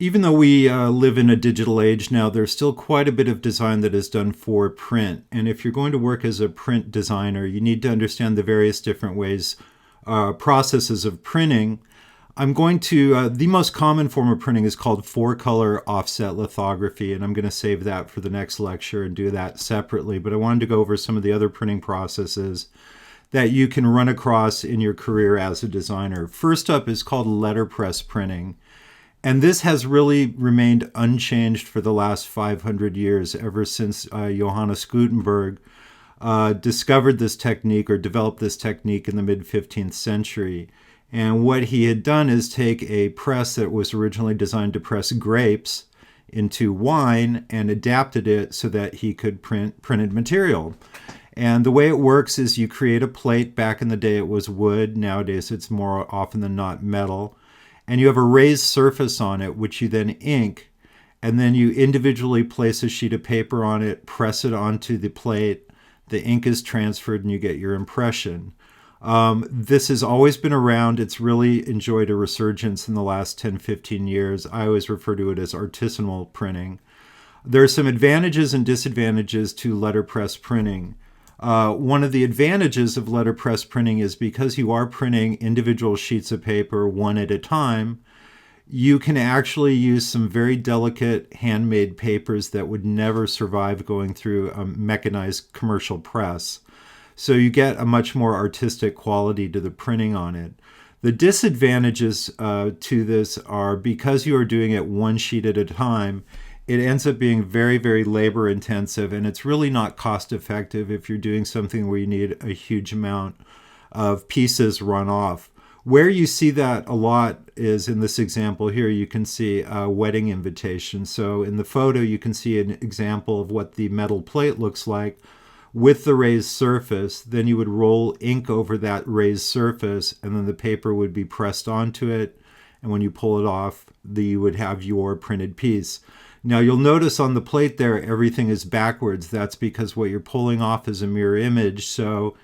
Even though we live in a digital age now, there's still quite a bit of design that is done for print. And if you're going to work as a print designer, you need to understand the various different ways, processes of printing. The most common form of printing is called four-color offset lithography, and I'm going to save that for the next lecture and do that separately. But I wanted to go over some of the other printing processes that you can run across in your career as a designer. First up is called letterpress printing. And this has really remained unchanged for the last 500 years, ever since Johannes Gutenberg discovered this technique or developed this technique in the mid 15th century. And what he had done is take a press that was originally designed to press grapes into wine and adapted it so that he could print printed material. And the way it works is you create a plate. Back in the day it was wood. Nowadays it's more often than not metal. And you have a raised surface on it, which you then ink, and then you individually place a sheet of paper on it, press it onto the plate, the ink is transferred, and you get your impression. This has always been around. It's really enjoyed a resurgence in the last 10, 15 years. I always refer to it as artisanal printing. There are some advantages and disadvantages to letterpress printing. One of the advantages of letterpress printing is because you are printing individual sheets of paper one at a time, you can actually use some very delicate handmade papers that would never survive going through a mechanized commercial press. So you get a much more artistic quality to the printing on it. The disadvantages to this are because you are doing it one sheet at a time, it ends up being very, very labor intensive, and it's really not cost effective if you're doing something where you need a huge amount of pieces run off. Where you see that a lot is in this example here. You can see a wedding invitation. So in the photo, you can see an example of what the metal plate looks like with the raised surface. Then you would roll ink over that raised surface, and then the paper would be pressed onto it. And when you pull it off, you would have your printed piece. Now you'll notice on the plate there, everything is backwards. That's because what you're pulling off is a mirror image. So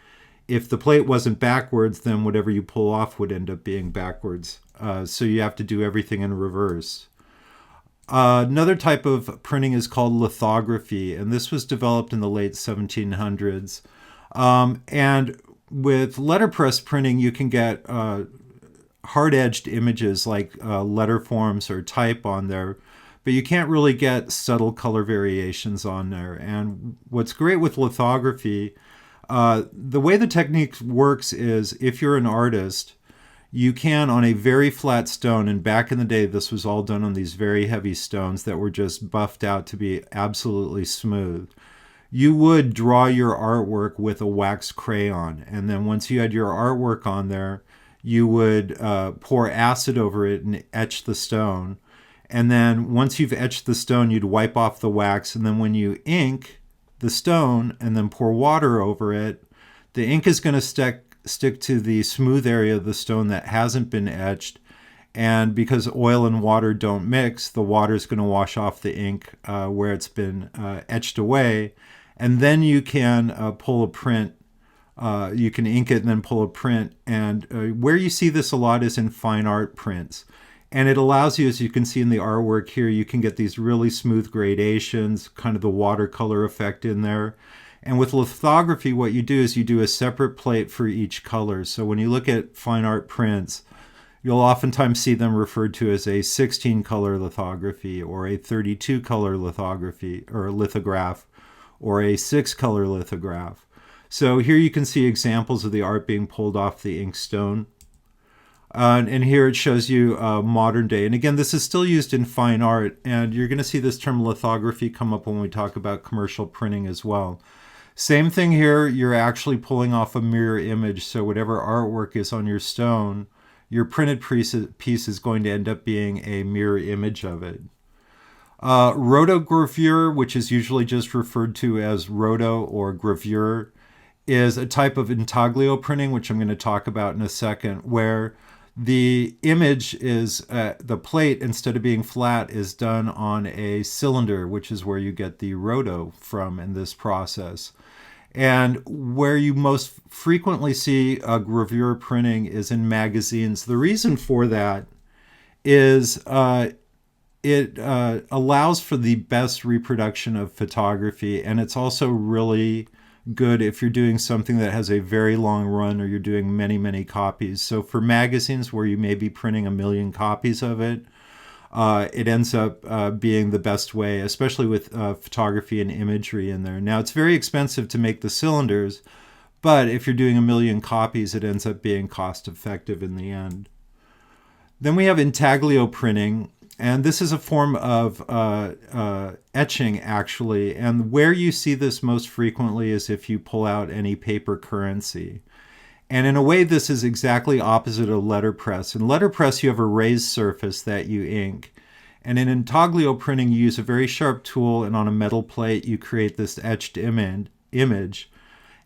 if the plate wasn't backwards, then whatever you pull off would end up being backwards. So you have to do everything in reverse. Another type of printing is called lithography, and this was developed in the late 1700s. And with letterpress printing, you can get hard-edged images like letter forms or type on there, but you can't really get subtle color variations on there. And what's great with lithography, the way the technique works is if you're an artist, you can, on a very flat stone, and back in the day this was all done on these very heavy stones that were just buffed out to be absolutely smooth, you would draw your artwork with a wax crayon. And then once you had your artwork on there, you would pour acid over it and etch the stone. And then once you've etched the stone, you'd wipe off the wax. And then when you ink the stone and then pour water over it, the ink is going to stick to the smooth area of the stone that hasn't been etched. And because oil and water don't mix, the water is going to wash off the ink where it's been etched away. And then you can pull a print. You can ink it and then pull a print. And where you see this a lot is in fine art prints. And it allows you, as you can see in the artwork here, you can get these really smooth gradations, kind of the watercolor effect in there. And with lithography, what you do is you do a separate plate for each color. So when you look at fine art prints, you'll oftentimes see them referred to as a 16-color lithography or a 32-color lithography or lithograph or a 6-color lithograph. So here you can see examples of the art being pulled off the inkstone. And here it shows you modern day. And again, this is still used in fine art, and you're going to see this term lithography come up when we talk about commercial printing as well. Same thing here, you're actually pulling off a mirror image, so whatever artwork is on your stone, your printed piece is going to end up being a mirror image of it. Rotogravure, which is usually just referred to as roto or gravure, is a type of intaglio printing, which I'm going to talk about in a second, where the image is, the plate, instead of being flat, is done on a cylinder, which is where you get the roto from in this process. And where you most frequently see gravure printing is in magazines. The reason for that is it allows for the best reproduction of photography, and it's also really good if you're doing something that has a very long run or you're doing many, many copies. So for magazines where you may be printing 1,000,000 copies of it, it ends up being the best way, especially with photography and imagery in there. Now, it's very expensive to make the cylinders, but if you're doing 1,000,000 copies, it ends up being cost effective in the end. Then we have intaglio printing, and this is a form of etching, actually. And where you see this most frequently is if you pull out any paper currency. And in a way, this is exactly opposite of letterpress. In letterpress, you have a raised surface that you ink. And in intaglio printing, you use a very sharp tool, and on a metal plate, you create this etched image.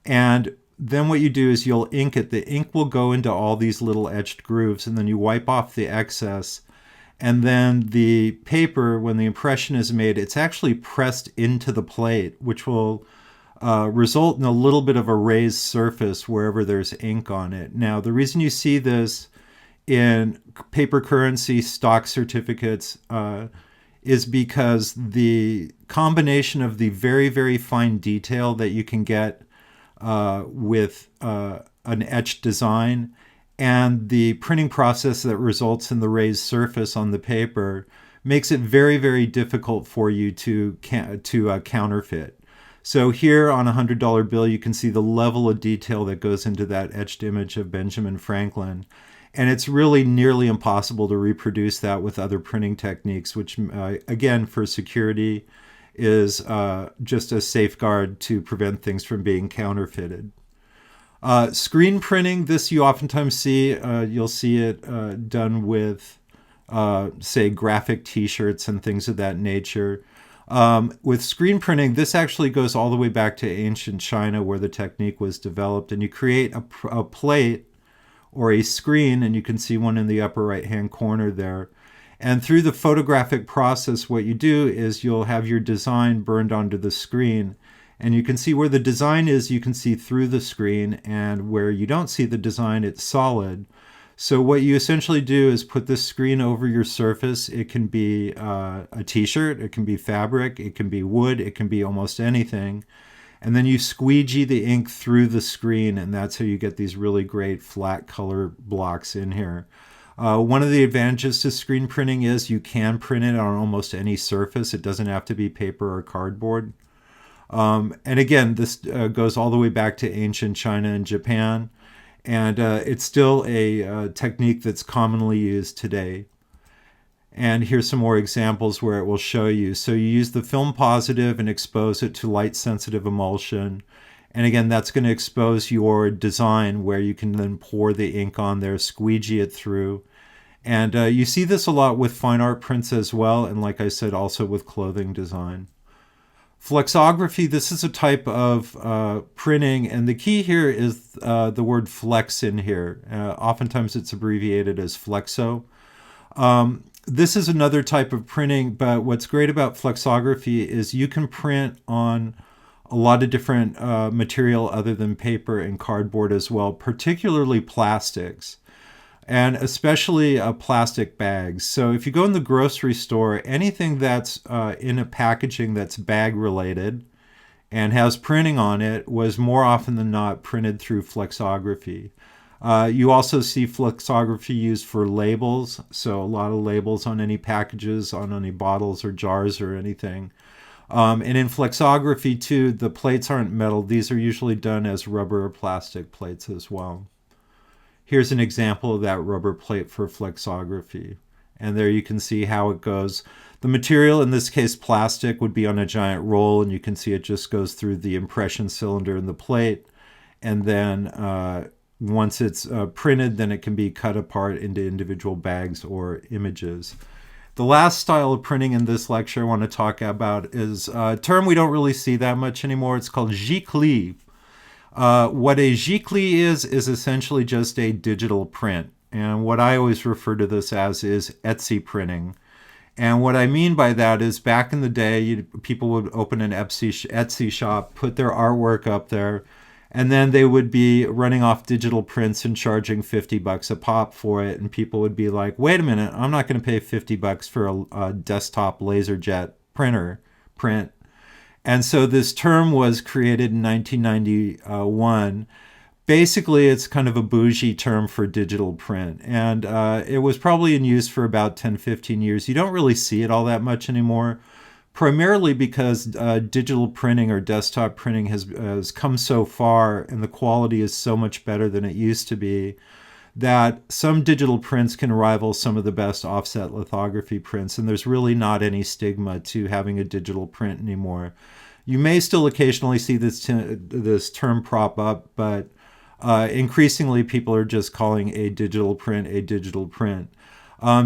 And then what you do is you'll ink it. The ink will go into all these little etched grooves, and then you wipe off the excess. And then the paper, when the impression is made, it's actually pressed into the plate, which will result in a little bit of a raised surface wherever there's ink on it. Now, the reason you see this in paper currency stock certificates is because the combination of the very, very fine detail that you can get with an etched design and the printing process that results in the raised surface on the paper makes it very, very difficult for you to counterfeit. So here on a $100 bill, you can see the level of detail that goes into that etched image of Benjamin Franklin. And it's really nearly impossible to reproduce that with other printing techniques, which, again, for security, is just a safeguard to prevent things from being counterfeited. Screen printing, this you oftentimes see, you'll see it done with, say, graphic t-shirts and things of that nature. With screen printing, this actually goes all the way back to ancient China where the technique was developed, and you create a plate or a screen, and you can see one in the upper right-hand corner there. And through the photographic process, what you do is you'll have your design burned onto the screen, and you can see where the design is, you can see through the screen, and where you don't see the design, it's solid. So what you essentially do is put this screen over your surface. It can be a t-shirt, it can be fabric, it can be wood, it can be almost anything. And then you squeegee the ink through the screen, and that's how you get these really great flat color blocks in here. One of the advantages to screen printing is you can print it on almost any surface. It doesn't have to be paper or cardboard. And again, this goes all the way back to ancient China and Japan. And it's still a technique that's commonly used today. And here's some more examples where it will show you. So you use the film positive and expose it to light-sensitive emulsion. And again, that's going to expose your design where you can then pour the ink on there, squeegee it through. And you see this a lot with fine art prints as well. And like I said, also with clothing design. Flexography, this is a type of printing, and the key here is the word flex in here. Oftentimes it's abbreviated as flexo. This is another type of printing, but what's great about flexography is you can print on a lot of different material other than paper and cardboard as well, particularly plastics. And especially plastic bags. So if you go in the grocery store, anything that's in a packaging that's bag related and has printing on it was more often than not printed through flexography. You also see flexography used for labels. So a lot of labels on any packages, on any bottles or jars or anything. And in flexography too, the plates aren't metal. These are usually done as rubber or plastic plates as well. Here's an example of that rubber plate for flexography. And there you can see how it goes. The material, in this case plastic, would be on a giant roll, and you can see it just goes through the impression cylinder in the plate. And then once it's printed, then it can be cut apart into individual bags or images. The last style of printing in this lecture I want to talk about is a term we don't really see that much anymore. It's called giclée. What a giclée is essentially just a digital print. And what I always refer to this as is Etsy printing. And what I mean by that is back in the day, people would open an Etsy shop, put their artwork up there, And then they would be running off digital prints and charging $50 a pop for it. And people would be like, wait a minute, I'm not going to pay $50 for a desktop LaserJet printer print. And so this term was created in 1991. Basically, it's kind of a bougie term for digital print. And it was probably in use for about 10, 15 years. You don't really see it all that much anymore, primarily because digital printing or desktop printing has come so far and the quality is so much better than it used to be that some digital prints can rival some of the best offset lithography prints, and there's really not any stigma to having a digital print anymore. You may still occasionally see this term prop up, but increasingly people are just calling a digital print a digital print.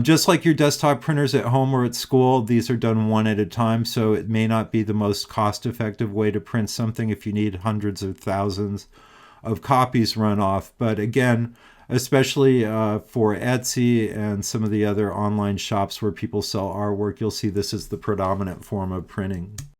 Just like your desktop printers at home or at school, these are done one at a time, so it may not be the most cost-effective way to print something if you need hundreds or thousands of copies run off. But again, especially for Etsy and some of the other online shops where people sell artwork, you'll see this is the predominant form of printing.